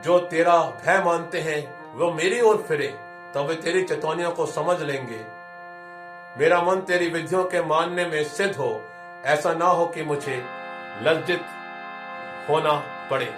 जो तेरा भय मानते हैं वो मेरी ओर फिरे, तब वे तेरी चेतावनियों को समझ लेंगे। मेरा मन तेरी विधियों के मानने में सिद्ध हो, ऐसा ना हो कि मुझे लज्जित होना पड़े।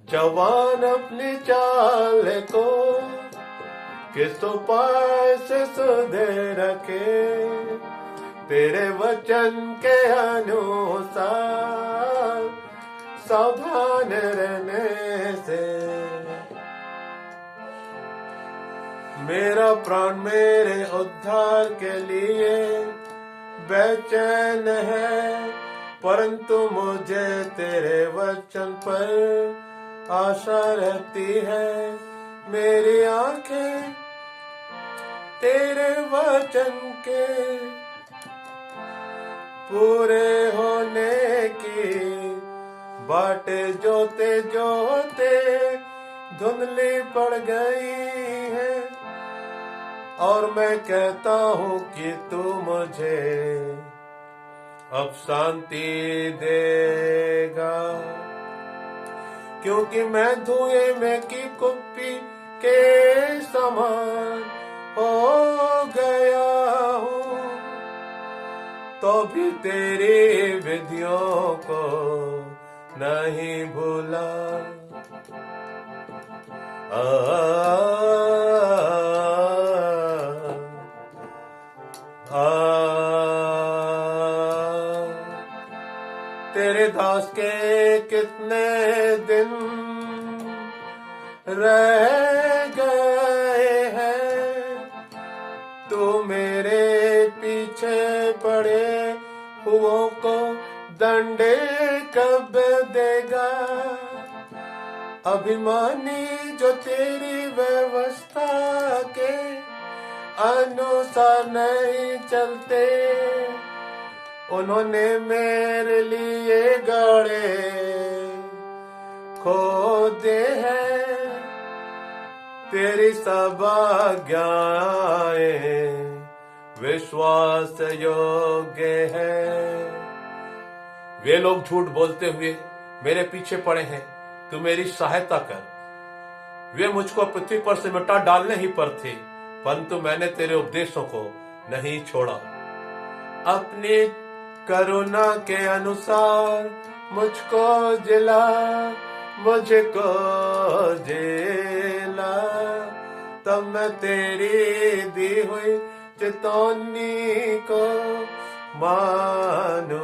जवान अपनी चाल को किस उपाय से सुधे रखे, तेरे वचन के अनुसार सावधान रहने से। मेरा प्राण मेरे उद्धार के लिए बेचैन है, परंतु मुझे तेरे वचन पर आशा रहती है। मेरी आंखें तेरे वचन के पूरे होने की बाटे जोते जोते धुंधली पड़ गई है, और मैं कहता हूँ कि तू मुझे अब शांति देगा, क्योंकि मैं धुएं में की कुप्पी के समान हो गया हूँ, तो भी तेरी विधियों को नहीं भूला। तेरे दास के कितने दिन रह गए हैं, तू मेरे पीछे पड़े हुओं को दंडे कब देगा। अभिमानी जो तेरी व्यवस्था के अनुसार नहीं चलते, उन्होंने मेरे लिए गाड़े खोदे हैं। तेरी सब आज्ञाएं विश्वास योग्य है। वे लोग झूठ बोलते हुए मेरे पीछे पड़े हैं, तू मेरी सहायता कर। वे मुझको पृथ्वी पर से मिटा डालने ही पर थे, परंतु मैंने तेरे उपदेशों को नहीं छोड़ा। अपनी करुणा के अनुसार मुझको जिला, मुझको जिला, तब मैं तेरी दी हुई चेतावनी को मानूंगा।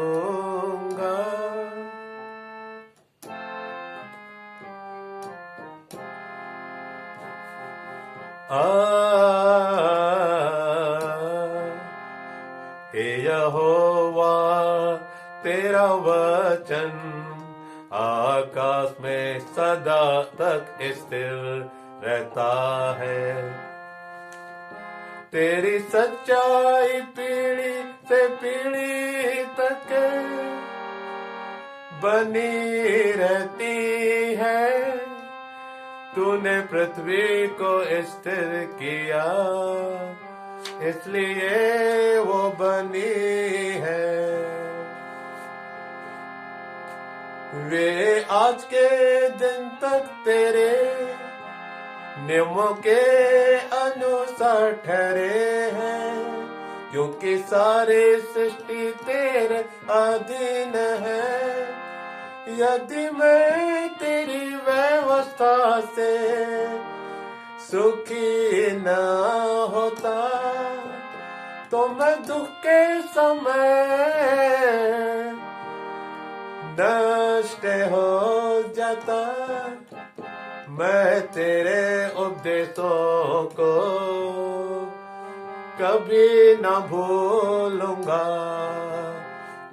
हे यहोवा, तेरा वचन आकाश में सदा तक स्थिर रहता है। तेरी सच्चाई पीढ़ी से पीढ़ी तक बनी रहती है। तूने पृथ्वी को स्थिर किया, इसलिए वो बनी है। वे आज के दिन तक तेरे नियमों के अनुसार ठहरे हैं, क्योंकि सारी सृष्टि तेरे अधीन है। यदि मैं तेरी व्यवस्था से सुखी न होता, तो मैं दुख के समय नष्ट हो जाता। मैं तेरे उपदेशों को कभी न भूलूंगा,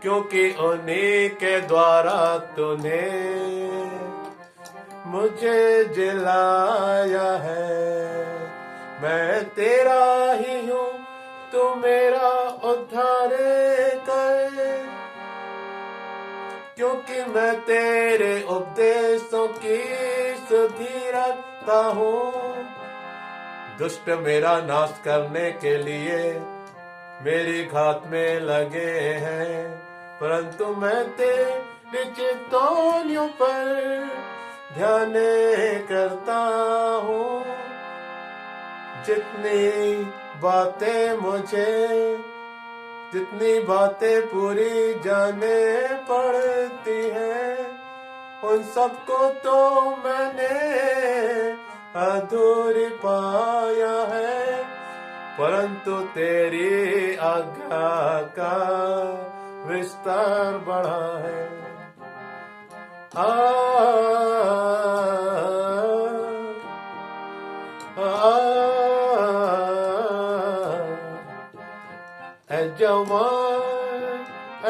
क्योंकि उन्हीं के द्वारा तूने मुझे जिलाया है। मैं तेरा ही हूँ, तू मेरा उद्धार कर, क्योंकि मैं तेरे उपदेशों की सुधि रखता हूँ। दुष्ट मेरा नाश करने के लिए मेरी घात में लगे हैं, परंतु मैं तेरी चेतावनियों पर ध्यान करता हूँ। जितनी बातें पूरी जाने पड़ती हैं, उन सबको तो मैंने अधूरी पाया है, परंतु तेरी आज्ञा का विस्तार बढ़ा है। ऐ जवान, ऐ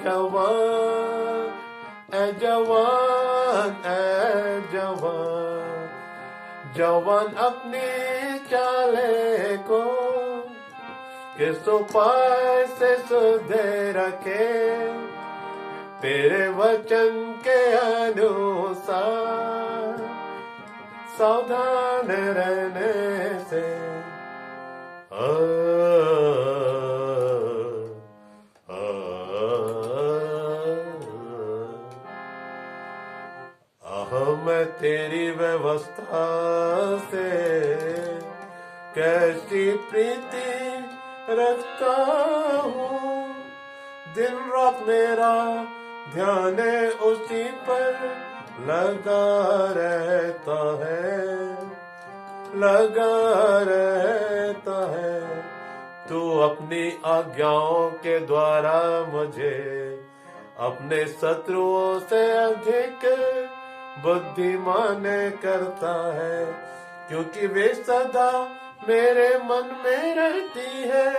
जवान, ऐ जवान, ऐ जवान, जवान अपनी चाले को किस उपाय से सुधे रखे, तेरे वचन के अनुसार सावधान रहने से। मैं तेरी व्यवस्था से कैसी प्रीति रखता हूँ, दिन रात मेरा ध्यान उसी पर लगा रहता है। तू अपनी आज्ञाओं के द्वारा मुझे अपने शत्रुओं से अधिक बुद्धिमान करता है, क्योंकि वे सदा मेरे मन में रहती है।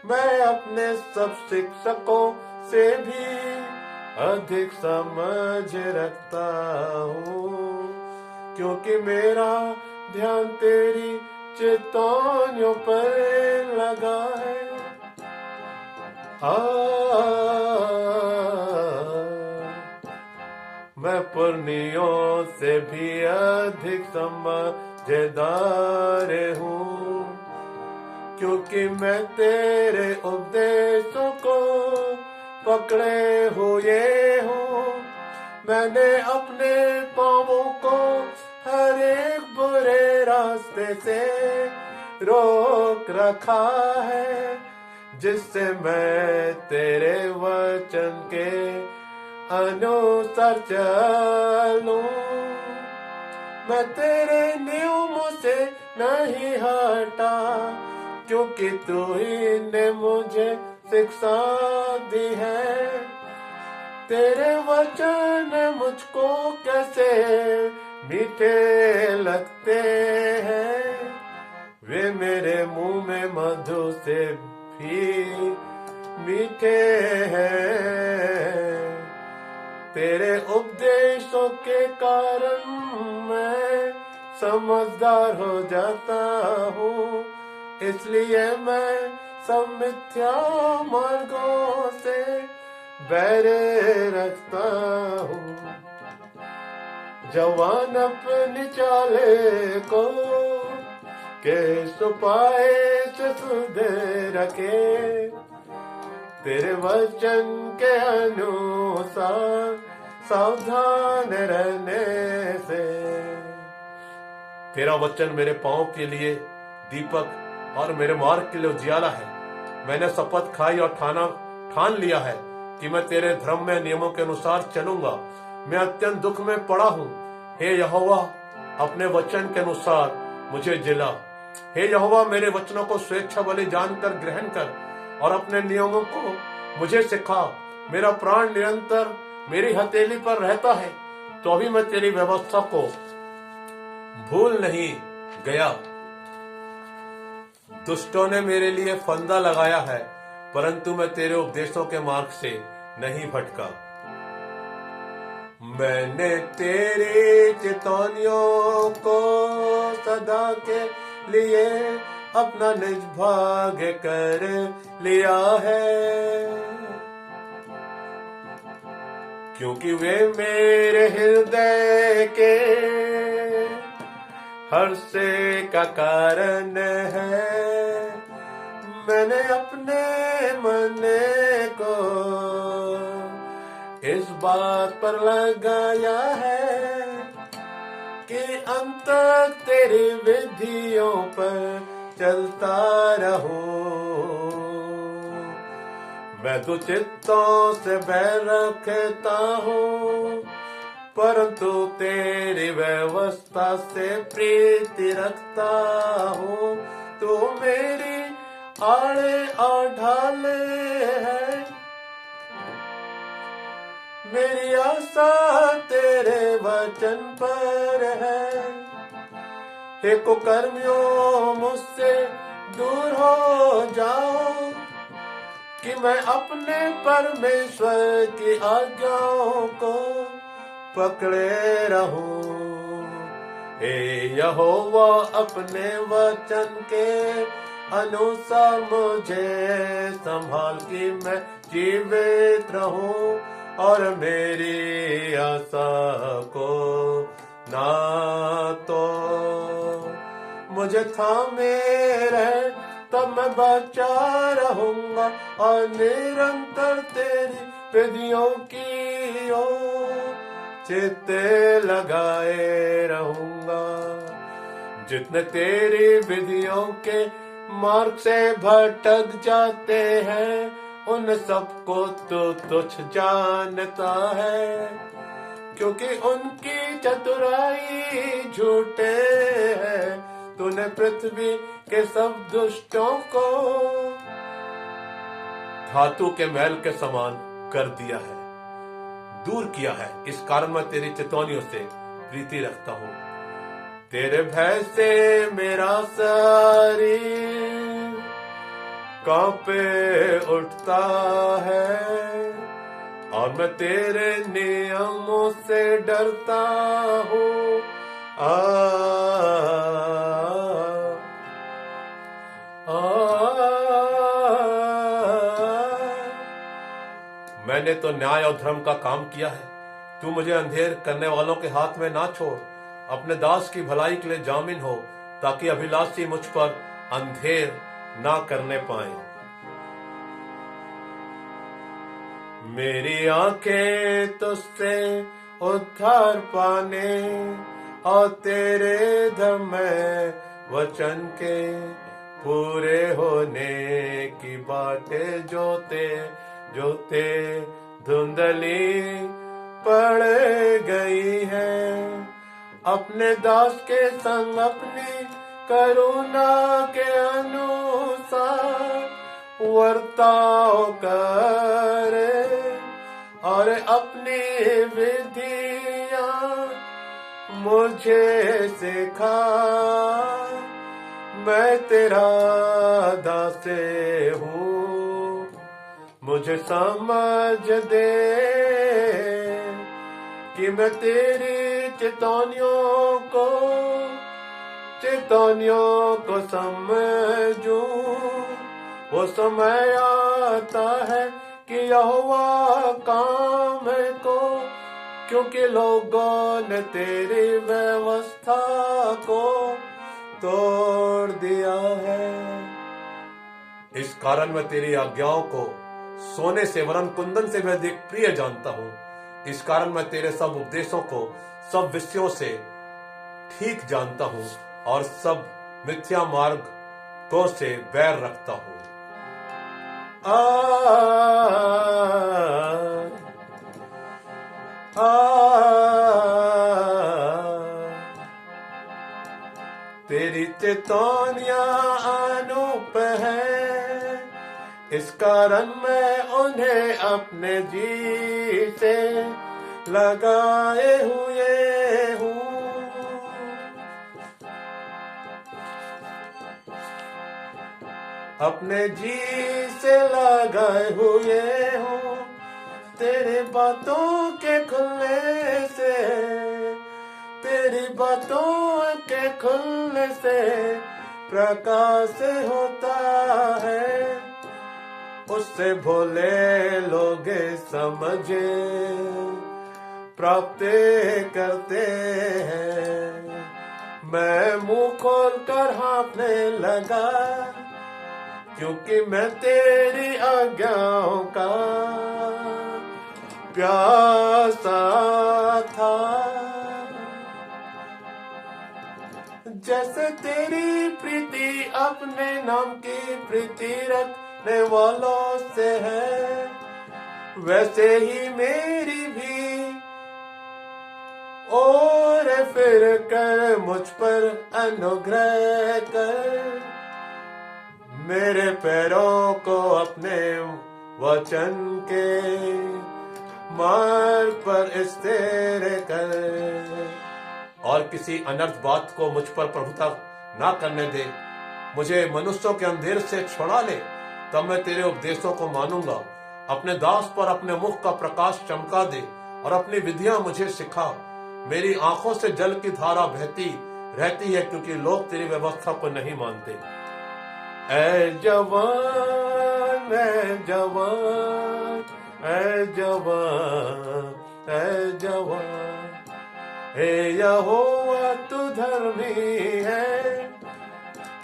मैं अपने सब शिक्षकों से भी अधिक समझ रखता हूँ, क्योंकि मेरा ध्यान तेरी चेतावनियों पर लगा है। मैं पुरनियों से भी अधिक समझदार हूँ, क्योंकि मैं तेरे उपदेशों को पकड़े हुए हूँ। मैंने अपने पाँवों को हर एक बुरे रास्ते से रोक रखा है, जिससे मैं तेरे वचन के अनुसार चलूं। मैं तेरे नियमों से नहीं हटा, क्योंकि तू ही ने मुझे शिक्षा दी है। तेरे वचन मुझको कैसे मीठे लगते हैं, वे मेरे मुंह में मधु से भी मीठे हैं। तेरे उपदेशों के कारण मैं समझदार हो जाता हूँ, इसलिए मैं सब मिथ्या मार्गों से बैर रखता हूँ। जवान अपनी चाले को किस उपाय से सुधे रखे, तेरे वचन के अनुसार सावधान रहने से। तेरा वचन मेरे पांव के लिए दीपक और मेरे मार्ग के लिए उजियाला है। मैंने शपथ खाई और ठान लिया है कि मैं तेरे धर्म में नियमों के अनुसार चलूंगा। मैं अत्यंत दुख में पड़ा हूँ। हे यहोवा, अपने वचन के अनुसार मुझे जिला। हे यहोवा, मेरे वचनों को स्वेच्छा बलि जानकर ग्रहण कर और अपने नियमों को मुझे सिखा। मेरा प्राण निरंतर मेरी हथेली पर रहता है, तो भी मैं तेरी व्यवस्था को भूल नहीं गया। दुष्टों ने मेरे लिए फंदा लगाया है, परंतु मैं तेरे उपदेशों के मार्ग से नहीं भटका। मैंने तेरी चेतावनियों को सदा के लिए अपना निज भाग्य कर लिया है, क्योंकि वे मेरे हृदय के हर्ष का कारण है। मैंने अपने मन को इस बात पर लगाया है कि अंत तक तेरी विधियों पर चलता रहूं। मैं दुचित्तों से बैर रखता हूँ, परंतु तेरी व्यवस्था से प्रीति रखता हूँ। तू मेरी आड़े और ढाले है, मेरी आशा तेरे वचन पर है। हे कुकर्मियों मुझसे दूर हो जाओ, कि मैं अपने परमेश्वर की आज्ञाओं को पकड़े रहूं। हे यहोवा, अपने वचन के अनुसार मुझे संभाल, कि मैं जीवित रहूं और मेरी आशा को ना तो मुझे थामे रहे, तब मैं बचा रहूंगा और निरंतर तेरी विधियों की ओर चित्ते लगाए रहूंगा। जितने तेरी विधियों के मार्ग से भटक जाते हैं, उन सबको तो तुच्छ जानता है, क्योंकि उनकी चतुराई झूठे है। तूने पृथ्वी के सब दुष्टों को धातु के मैल के समान कर दिया है, दूर किया है। इस कारण मैं तेरी चितौनियों से प्रीति रखता हूँ। तेरे भय से मेरा शरीर कांपे उठता है, और मैं तेरे नियमों से डरता हूँ। मैंने तो न्याय और धर्म का काम किया है, तू मुझे अंधेर करने वालों के हाथ में ना छोड़। अपने दास की भलाई के लिए जामिन हो, ताकि अभिलाषी मुझ पर अंधेर ना करने पाए। मेरी आंखें तुझसे उद्धार पाने और तेरे धर्ममय वचन के पूरे होने की बातें जोते जोते धुंधली पड़ गई है। अपने दास के संग अपनी करुणा के अनुसार वर्ताव करे, और अपनी विधियां मुझे सिखा। मैं तेरा दासे हूँ, मुझे समझ दे कि मैं तेरी चितौनियों को समझूं। वो समय आता है कि यहोवा काम को, क्योंकि लोगों ने तेरी व्यवस्था को तोड़ दिया है। इस कारण मैं तेरी आज्ञाओं को सोने से वरन कुंदन से भी अधिक प्रिय जानता हूँ। इस कारण मैं तेरे सब उपदेशों को सब विषयों से ठीक जानता हूँ, और सब मिथ्या मार्गों से बैर रखता हूँ। तेरी चितौनियां अनूप है, इस कारण मैं उन्हें अपने जी से लगाए हुए हूँ। अपने जी से लगाए हुए हूँ। तेरी बातों के खुलने से, तेरी बातों के खुलने से प्रकाश होता है। उससे भोले लोग समझे प्राप्त करते हैं। मैं मुंह खोल कर हाँफने लगा, क्योंकि मैं तेरी आज्ञाओं का प्यासा था। जैसे तेरी प्रीति अपने नाम की प्रीति रखने वालों से है, वैसे ही मेरी भी और फिर कर मुझ पर अनुग्रह कर, मेरे पैरों को अपने वचन के मार्ग पर स्थिर कर, और किसी अनर्थ बात को मुझ पर प्रभुता ना करने दे। मुझे मनुष्यों के अंधेर से छुड़ा ले, तब मैं तेरे उपदेशों को मानूंगा। अपने दास पर अपने मुख का प्रकाश चमका दे और अपनी विधियां मुझे सिखा। मेरी आंखों से जल की धारा बहती रहती है, क्योंकि लोग तेरी व्यवस्था को नहीं मानते। ऐ जवान, ऐ जवान, ऐ जवान, ऐ जवान, हे यहोवा तू धर्मी है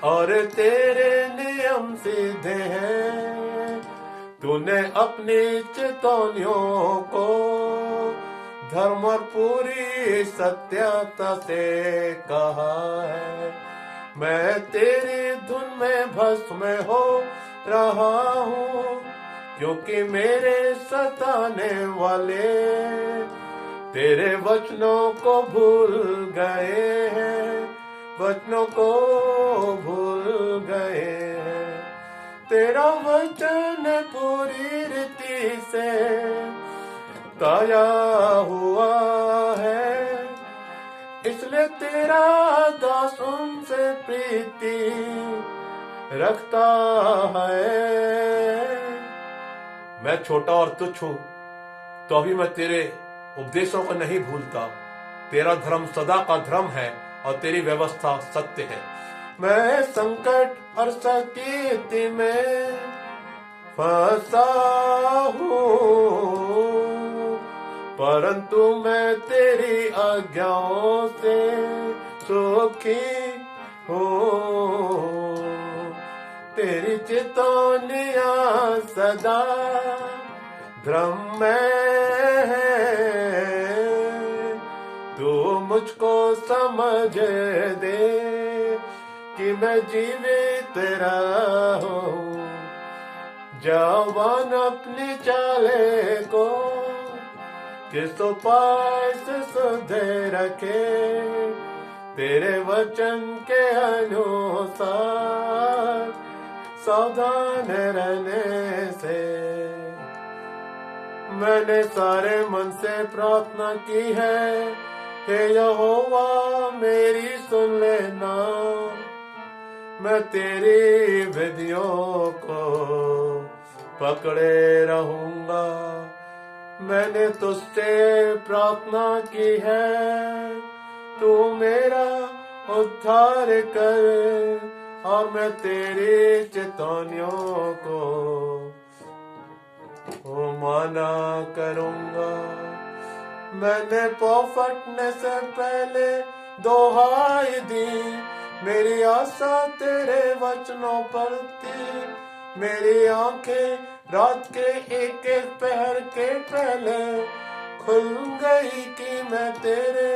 और तेरे नियम सीधे हैं। तूने अपनी चेतावनियों को धर्म और पूरी सत्यता से कहा है। मैं तेरी धुन में भस्म हो रहा हूँ, क्योंकि मेरे सताने वाले तेरे वचनों को भूल गए हैं, वचनों को भूल गए हैं। तेरा वचन पूरी रीति से ताया हुआ है, इसलिए तेरा दास उनसे प्रीति रखता है। मैं छोटा और तुच्छ हूं, तो भी मैं तेरे उपदेशों को नहीं भूलता। तेरा धर्म सदा का धर्म है और तेरी व्यवस्था सत्य है। मैं संकट और सकीर्ति में फंसा हूँ, परंतु मैं तेरी आज्ञाओं से सुखी हूँ। तेरी चेतावनियां सदा धर्म में है, तू मुझको समझ दे कि मैं जीवित रहूं। जवान अपनी चाले को किस उपाय से सुधे रखे, तेरे वचन के अनुसार सावधान रहने से। मैंने सारे मन से प्रार्थना की है, हे यहोवा मेरी सुन लेना। मैं तेरी विधियों को पकड़े रहूंगा। मैंने तुझसे प्रार्थना की है, तू मेरा उद्धार कर, और मैं तेरी चेतावनियों को माना करूंगा। मैंने पाँव फटने से पहले दोहाई दी, मेरी आशा तेरे वचनों पर थी। मेरी आंखें रात के एक एक पहर के पहले खुल गई कि मैं तेरे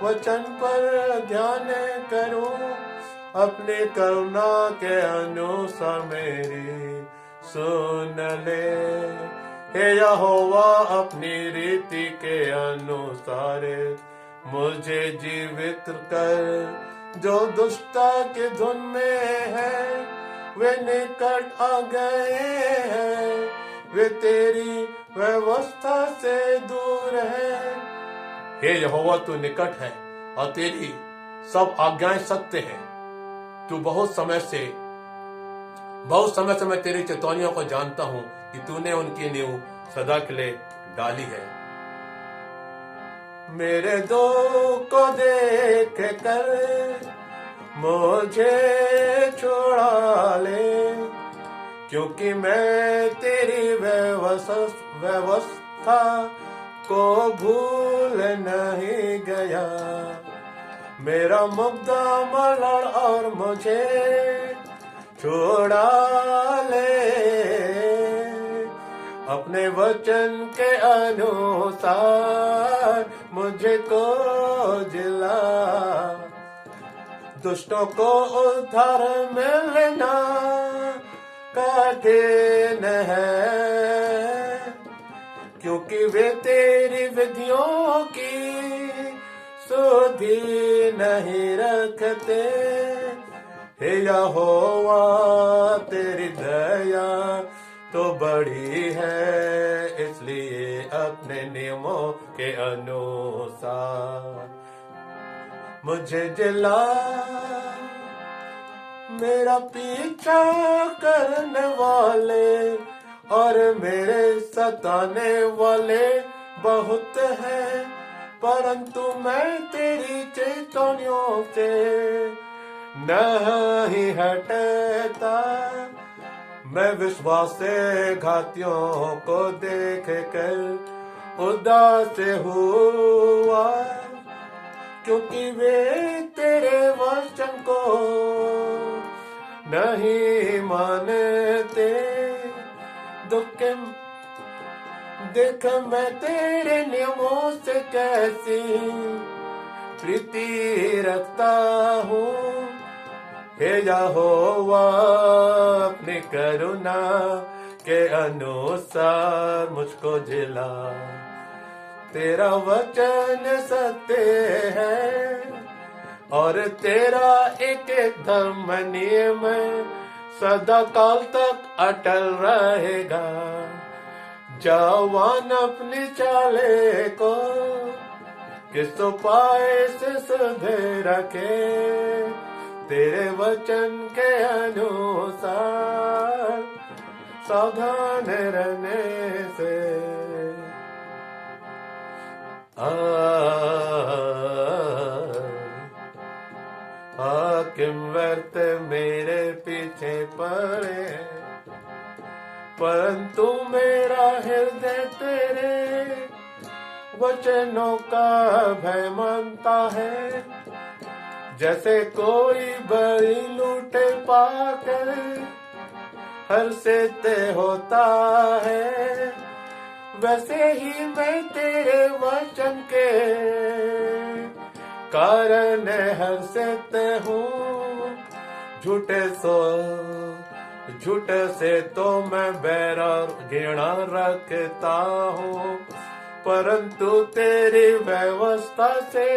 वचन पर ध्यान करूं। अपनी करुणा के अनुसार मेरी सुन ले, हे यहोवा अपनी रीति के अनुसार मुझे जीवित कर। जो दुष्टता के धुन में है वे निकट आ गए हैं, वे तेरी व्यवस्था से दूर है। हे यहोवा तू निकट है और तेरी सब आज्ञाएं सत्य हैं। तू बहुत समय से मैं तेरी चेतावनियों को जानता हूं कि तूने उनकी नींव सदा के लिए डाली है। मेरे दो को देख कर मुझे छुड़ा ले, क्योंकि मैं तेरी व्यवस्था को भूल नहीं गया। मेरा मुग्धा मलड़ और मुझे छुड़ा ले, अपने वचन के अनुसार मुझे को जिला। दुष्टों को उद्धार मिलना कठिन है, क्योंकि वे तेरी विधियों की सुधि नहीं रखते। हे यहोवा तेरी दया तो बड़ी है, इसलिए अपने नियमों के अनुसार मुझे जिला। मेरा पीछा करने वाले और मेरे सताने वाले बहुत हैं, परंतु मैं तेरी चेतवनियों से नहीं हटता। मैं विश्वास से घातियों को देख कर उदास हुआ, क्योंकि वे तेरे वचन को नहीं मानते। दुख देख मैं तेरे नियमों से कैसी प्रीति रखता हूँ। हे यहोवा अपनी करुणा के अनुसार मुझको जिला। तेरा वचन सत्य है और तेरा एक धर्म नियम सदा काल तक अटल रहेगा। जवान अपनी चाले को किस उपाय से सुधे रखे, तेरे वचन के अनुसार सावधान रहने से। हाकिम व्यर्थ मेरे पीछे पड़े, परंतु मेरा हृदय तेरे वचनों का भय मानता है। जैसे कोई बड़ी लूटे पाकर हर्षित होता है, वैसे ही मैं तेरे वचन के कारण हर्षित हूँ। झूठ से तो मैं बैर और घृणा रखता हूँ, परंतु तेरी व्यवस्था से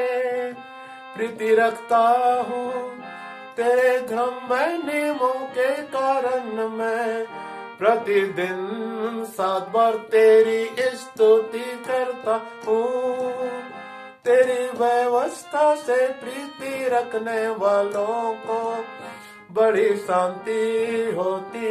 प्रीति रखता हूँ। तेरे धर्म नियमों के कारण मैं प्रतिदिन 7 बार तेरी स्तुति करता हूँ। तेरी व्यवस्था से प्रीति रखने वालों को बड़ी शांति होती